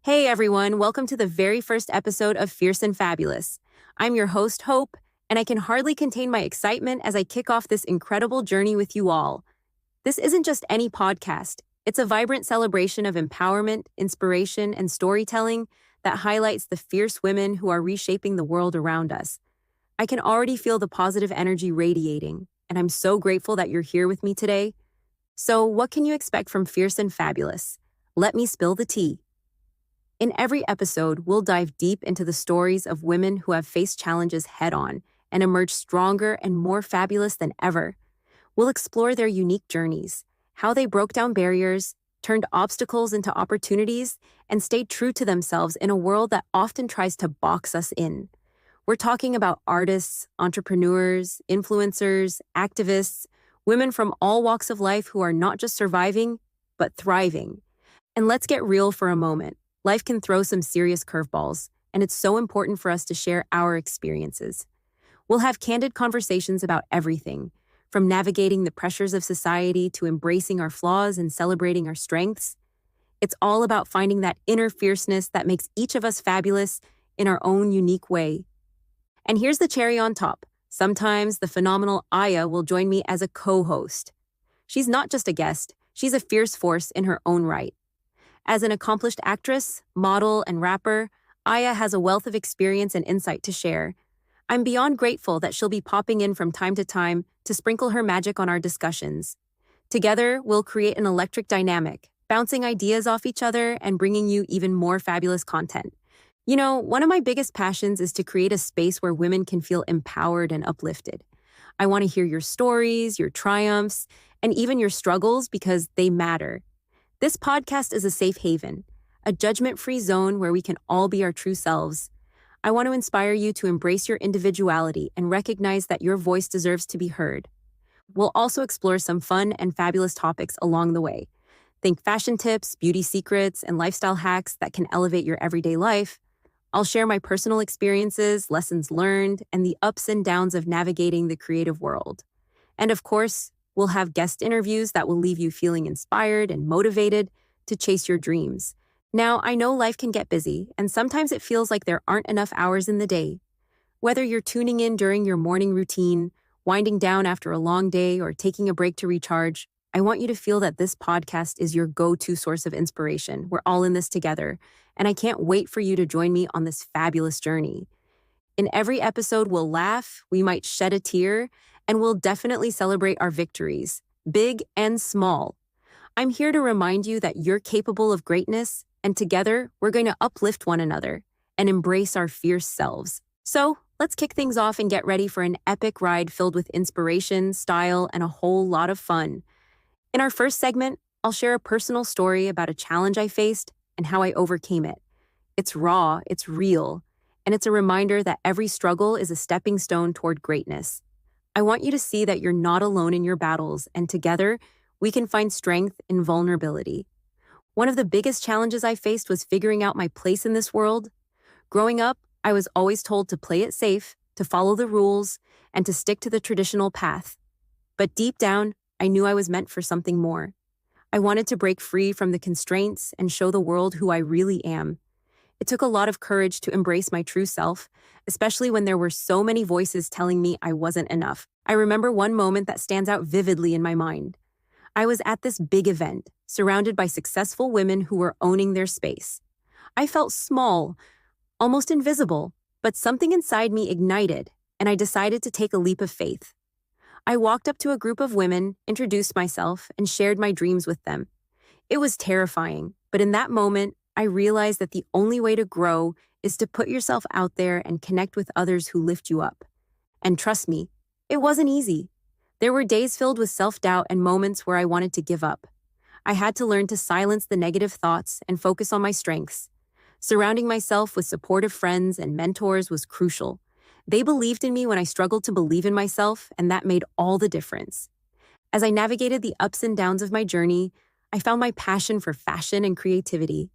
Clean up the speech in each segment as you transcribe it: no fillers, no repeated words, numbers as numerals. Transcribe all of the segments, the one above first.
Hey everyone, welcome to the very first episode of Fierce and Fabulous. I'm your host, Hope, and I can hardly contain my excitement as I kick off this incredible journey with you all. This isn't just any podcast, it's a vibrant celebration of empowerment, inspiration, and storytelling that highlights the fierce women who are reshaping the world around us. I can already feel the positive energy radiating, and I'm so grateful that you're here with me today. So, what can you expect from Fierce and Fabulous? Let me spill the tea. In every episode, we'll dive deep into the stories of women who have faced challenges head-on and emerged stronger and more fabulous than ever. We'll explore their unique journeys, how they broke down barriers, turned obstacles into opportunities, and stayed true to themselves in a world that often tries to box us in. We're talking about artists, entrepreneurs, influencers, activists, women from all walks of life who are not just surviving, but thriving. And let's get real for a moment. Life can throw some serious curveballs, and it's so important for us to share our experiences. We'll have candid conversations about everything, from navigating the pressures of society to embracing our flaws and celebrating our strengths. It's all about finding that inner fierceness that makes each of us fabulous in our own unique way. And here's the cherry on top. Sometimes the phenomenal Aya will join me as a co-host. She's not just a guest, she's a fierce force in her own right. As an accomplished actress, model, and rapper, Aya has a wealth of experience and insight to share. I'm beyond grateful that she'll be popping in from time to sprinkle her magic on our discussions. Together, we'll create an electric dynamic, bouncing ideas off each other and bringing you even more fabulous content. You know, one of my biggest passions is to create a space where women can feel empowered and uplifted. I want to hear your stories, your triumphs, and even your struggles because they matter. This podcast is a safe haven, a judgment-free zone where we can all be our true selves. I want to inspire you to embrace your individuality and recognize that your voice deserves to be heard. We'll also explore some fun and fabulous topics along the way. Think fashion tips, beauty secrets, and lifestyle hacks that can elevate your everyday life. I'll share my personal experiences, lessons learned, and the ups and downs of navigating the creative world. And of course, we'll have guest interviews that will leave you feeling inspired and motivated to chase your dreams. Now, I know life can get busy, and sometimes it feels like there aren't enough hours in the day. Whether you're tuning in during your morning routine, winding down after a long day, or taking a break to recharge, I want you to feel that this podcast is your go-to source of inspiration. We're all in this together, and I can't wait for you to join me on this fabulous journey. In every episode, we'll laugh, we might shed a tear, and we'll definitely celebrate our victories, big and small. I'm here to remind you that you're capable of greatness, and together, we're going to uplift one another and embrace our fierce selves. So, let's kick things off and get ready for an epic ride filled with inspiration, style, and a whole lot of fun. In our first segment, I'll share a personal story about a challenge I faced and how I overcame it. It's raw, it's real, and it's a reminder that every struggle is a stepping stone toward greatness. I want you to see that you're not alone in your battles, and together, we can find strength in vulnerability. One of the biggest challenges I faced was figuring out my place in this world. Growing up, I was always told to play it safe, to follow the rules, and to stick to the traditional path. But deep down, I knew I was meant for something more. I wanted to break free from the constraints and show the world who I really am. It took a lot of courage to embrace my true self, especially when there were so many voices telling me I wasn't enough. I remember one moment that stands out vividly in my mind. I was at this big event, surrounded by successful women who were owning their space. I felt small, almost invisible, but something inside me ignited, and I decided to take a leap of faith. I walked up to a group of women, introduced myself, and shared my dreams with them. It was terrifying, but in that moment, I realized that the only way to grow is to put yourself out there and connect with others who lift you up. And trust me, it wasn't easy. There were days filled with self-doubt and moments where I wanted to give up. I had to learn to silence the negative thoughts and focus on my strengths. Surrounding myself with supportive friends and mentors was crucial. They believed in me when I struggled to believe in myself, and that made all the difference. As I navigated the ups and downs of my journey, I found my passion for fashion and creativity.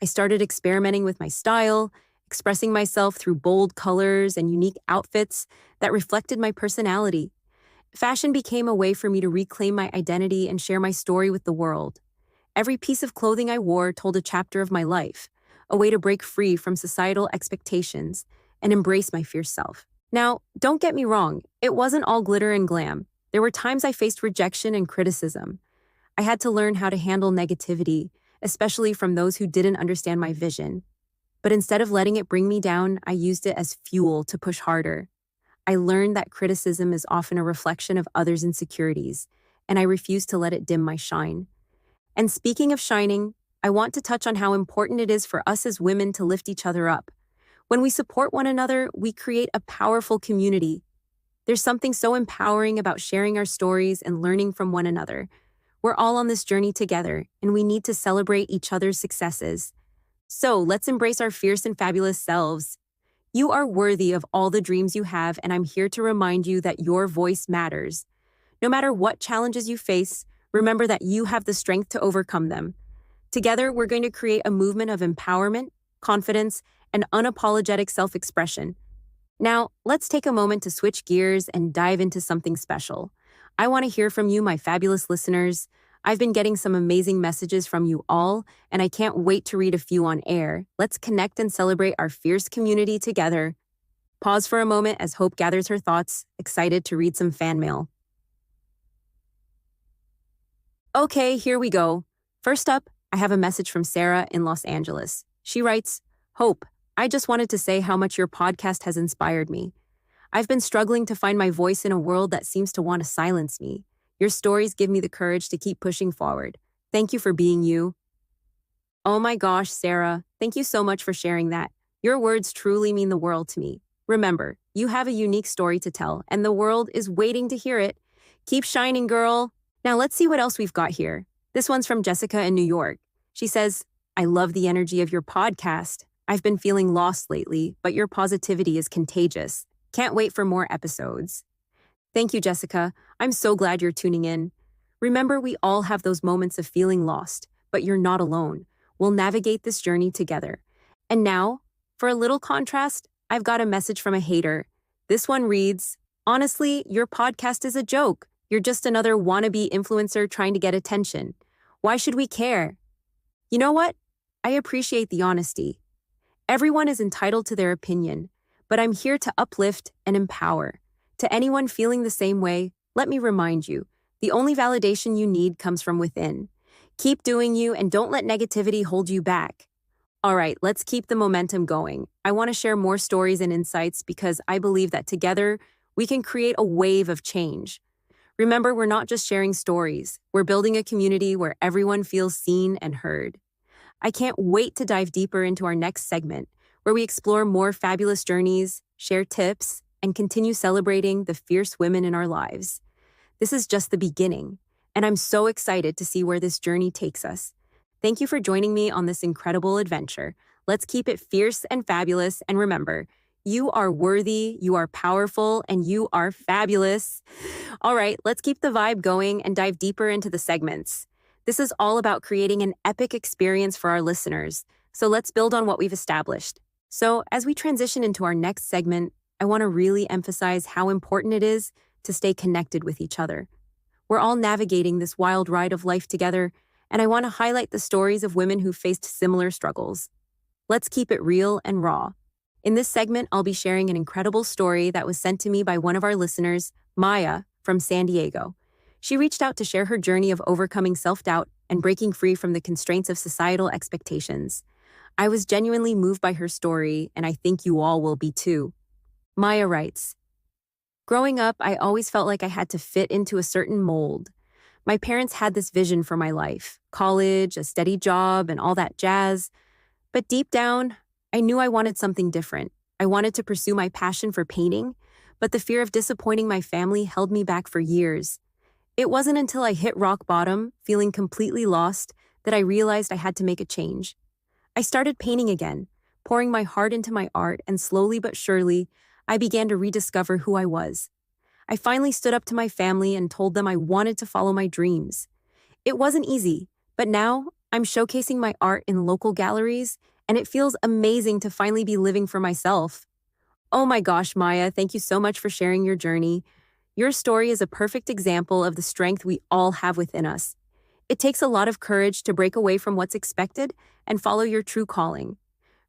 I started experimenting with my style, expressing myself through bold colors and unique outfits that reflected my personality. Fashion became a way for me to reclaim my identity and share my story with the world. Every piece of clothing I wore told a chapter of my life, a way to break free from societal expectations and embrace my fierce self. Now, don't get me wrong, it wasn't all glitter and glam. There were times I faced rejection and criticism. I had to learn how to handle negativity, especially from those who didn't understand my vision. But instead of letting it bring me down, I used it as fuel to push harder. I learned that criticism is often a reflection of others' insecurities, and I refuse to let it dim my shine. And speaking of shining, I want to touch on how important it is for us as women to lift each other up. When we support one another, we create a powerful community. There's something so empowering about sharing our stories and learning from one another. We're all on this journey together, and we need to celebrate each other's successes. So let's embrace our fierce and fabulous selves. You are worthy of all the dreams you have, and I'm here to remind you that your voice matters. No matter what challenges you face, remember that you have the strength to overcome them. Together, we're going to create a movement of empowerment, confidence, and unapologetic self-expression. Now, let's take a moment to switch gears and dive into something special. I want to hear from you, my fabulous listeners. I've been getting some amazing messages from you all, and I can't wait to read a few on air. Let's connect and celebrate our fierce community together. Pause for a moment as Hope gathers her thoughts, excited to read some fan mail. Okay, here we go. First up, I have a message from Sarah in Los Angeles. She writes, "Hope, I just wanted to say how much your podcast has inspired me. I've been struggling to find my voice in a world that seems to want to silence me. Your stories give me the courage to keep pushing forward. Thank you for being you." Oh my gosh, Sarah, thank you so much for sharing that. Your words truly mean the world to me. Remember, you have a unique story to tell, and the world is waiting to hear it. Keep shining, girl. Now let's see what else we've got here. This one's from Jessica in New York. She says, "I love the energy of your podcast. I've been feeling lost lately, but your positivity is contagious. Can't wait for more episodes." Thank you, Jessica. I'm so glad you're tuning in. Remember, we all have those moments of feeling lost, but you're not alone. We'll navigate this journey together. And now, for a little contrast, I've got a message from a hater. This one reads, "Honestly, your podcast is a joke. You're just another wannabe influencer trying to get attention. Why should we care?" You know what? I appreciate the honesty. Everyone is entitled to their opinion, but I'm here to uplift and empower. To anyone feeling the same way, let me remind you, the only validation you need comes from within. Keep doing you and don't let negativity hold you back. All right, let's keep the momentum going. I want to share more stories and insights because I believe that together we can create a wave of change. Remember, we're not just sharing stories. We're building a community where everyone feels seen and heard. I can't wait to dive deeper into our next segment, where we explore more fabulous journeys, share tips, and continue celebrating the fierce women in our lives. This is just the beginning, and I'm so excited to see where this journey takes us. Thank you for joining me on this incredible adventure. Let's keep it fierce and fabulous, and remember, you are worthy, you are powerful, and you are fabulous. All right, let's keep the vibe going and dive deeper into the segments. This is all about creating an epic experience for our listeners, so let's build on what we've established. So, as we transition into our next segment, I want to really emphasize how important it is to stay connected with each other. We're all navigating this wild ride of life together, and I want to highlight the stories of women who faced similar struggles. Let's keep it real and raw. In this segment, I'll be sharing an incredible story that was sent to me by one of our listeners, Maya, from San Diego. She reached out to share her journey of overcoming self-doubt and breaking free from the constraints of societal expectations. I was genuinely moved by her story, and I think you all will be too. Maya writes, "Growing up, I always felt like I had to fit into a certain mold. My parents had this vision for my life, college, a steady job, and all that jazz. But deep down, I knew I wanted something different. I wanted to pursue my passion for painting, but the fear of disappointing my family held me back for years. It wasn't until I hit rock bottom, feeling completely lost, that I realized I had to make a change. I started painting again, pouring my heart into my art, and slowly but surely, I began to rediscover who I was. I finally stood up to my family and told them I wanted to follow my dreams. It wasn't easy, but now I'm showcasing my art in local galleries, and it feels amazing to finally be living for myself." Oh my gosh, Maya, thank you so much for sharing your journey. Your story is a perfect example of the strength we all have within us. It takes a lot of courage to break away from what's expected and follow your true calling.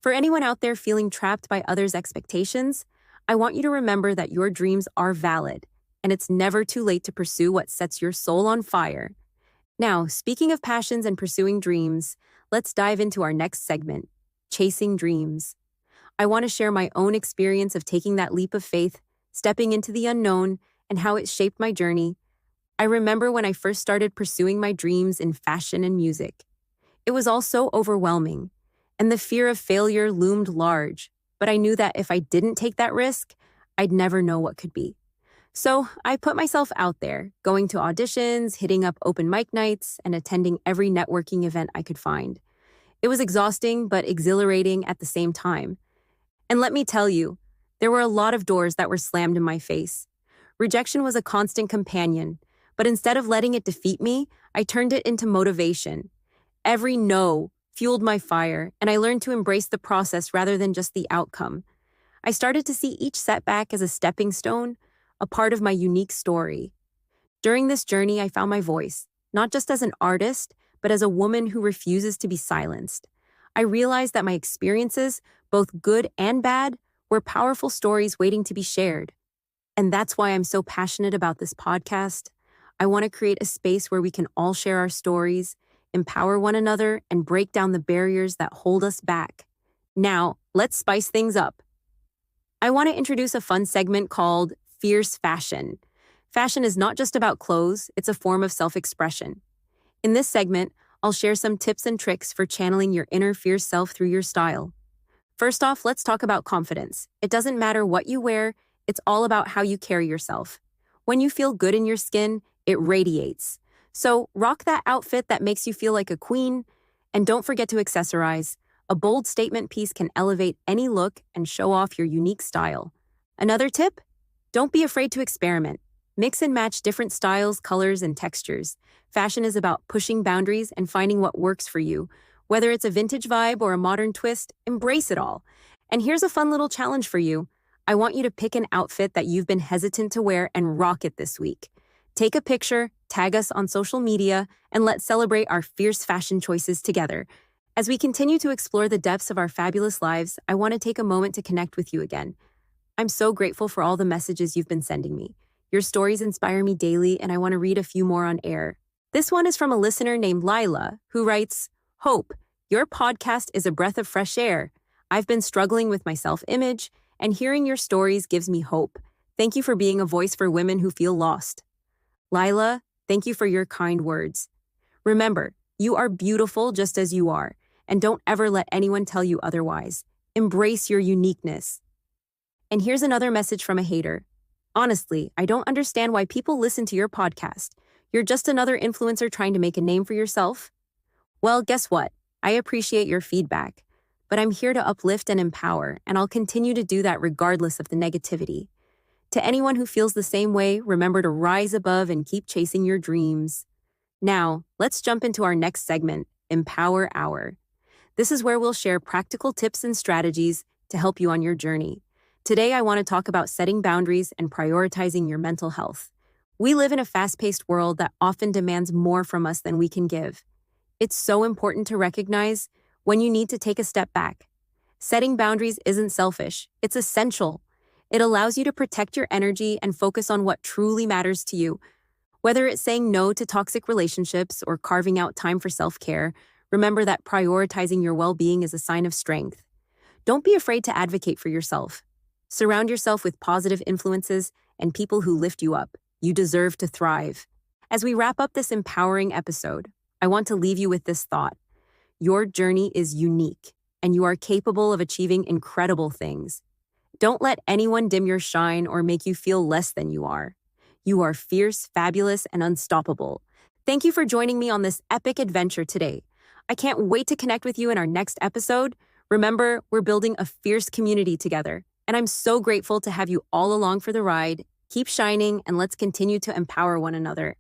For anyone out there feeling trapped by others' expectations, I want you to remember that your dreams are valid, and it's never too late to pursue what sets your soul on fire. Now, speaking of passions and pursuing dreams, let's dive into our next segment, chasing dreams. I want to share my own experience of taking that leap of faith, stepping into the unknown, and how it shaped my journey. I remember when I first started pursuing my dreams in fashion and music. It was all so overwhelming, and the fear of failure loomed large, but I knew that if I didn't take that risk, I'd never know what could be. So I put myself out there, going to auditions, hitting up open mic nights, and attending every networking event I could find. It was exhausting, but exhilarating at the same time. And let me tell you, there were a lot of doors that were slammed in my face. Rejection was a constant companion, but instead of letting it defeat me, I turned it into motivation. Every no fueled my fire, and I learned to embrace the process rather than just the outcome. I started to see each setback as a stepping stone, a part of my unique story. During this journey, I found my voice, not just as an artist, but as a woman who refuses to be silenced. I realized that my experiences, both good and bad, were powerful stories waiting to be shared. And that's why I'm so passionate about this podcast. I want to create a space where we can all share our stories, empower one another, and break down the barriers that hold us back. Now, let's spice things up. I want to introduce a fun segment called Fierce Fashion. Fashion is not just about clothes, it's a form of self-expression. In this segment, I'll share some tips and tricks for channeling your inner fierce self through your style. First off, let's talk about confidence. It doesn't matter what you wear, it's all about how you carry yourself. When you feel good in your skin, it radiates. So rock that outfit that makes you feel like a queen, and don't forget to accessorize. A bold statement piece can elevate any look and show off your unique style. Another tip? Don't be afraid to experiment. Mix and match different styles, colors, and textures. Fashion is about pushing boundaries and finding what works for you. Whether it's a vintage vibe or a modern twist, embrace it all. And here's a fun little challenge for you. I want you to pick an outfit that you've been hesitant to wear and rock it this week. Take a picture, tag us on social media, and let's celebrate our fierce fashion choices together. As we continue to explore the depths of our fabulous lives, I want to take a moment to connect with you again. I'm so grateful for all the messages you've been sending me. Your stories inspire me daily, and I want to read a few more on air. This one is from a listener named Lila, who writes, Hope, your podcast is a breath of fresh air. I've been struggling with my self-image, and hearing your stories gives me hope. Thank you for being a voice for women who feel lost. Lila, thank you for your kind words. Remember, you are beautiful just as you are, and don't ever let anyone tell you otherwise. Embrace your uniqueness. And here's another message from a hater. Honestly, I don't understand why people listen to your podcast. You're just another influencer trying to make a name for yourself. Well, guess what? I appreciate your feedback, but I'm here to uplift and empower, and I'll continue to do that regardless of the negativity. To anyone who feels the same way, remember to rise above and keep chasing your dreams. Now, let's jump into our next segment, Empower Hour. This is where we'll share practical tips and strategies to help you on your journey. Today, I want to talk about setting boundaries and prioritizing your mental health. We live in a fast-paced world that often demands more from us than we can give. It's so important to recognize when you need to take a step back. Setting boundaries isn't selfish, it's essential. It allows you to protect your energy and focus on what truly matters to you. Whether it's saying no to toxic relationships or carving out time for self-care, remember that prioritizing your well-being is a sign of strength. Don't be afraid to advocate for yourself. Surround yourself with positive influences and people who lift you up. You deserve to thrive. As we wrap up this empowering episode, I want to leave you with this thought. Your journey is unique, and you are capable of achieving incredible things. Don't let anyone dim your shine or make you feel less than you are. You are fierce, fabulous, and unstoppable. Thank you for joining me on this epic adventure today. I can't wait to connect with you in our next episode. Remember, we're building a fierce community together. And I'm so grateful to have you all along for the ride. Keep shining, and let's continue to empower one another.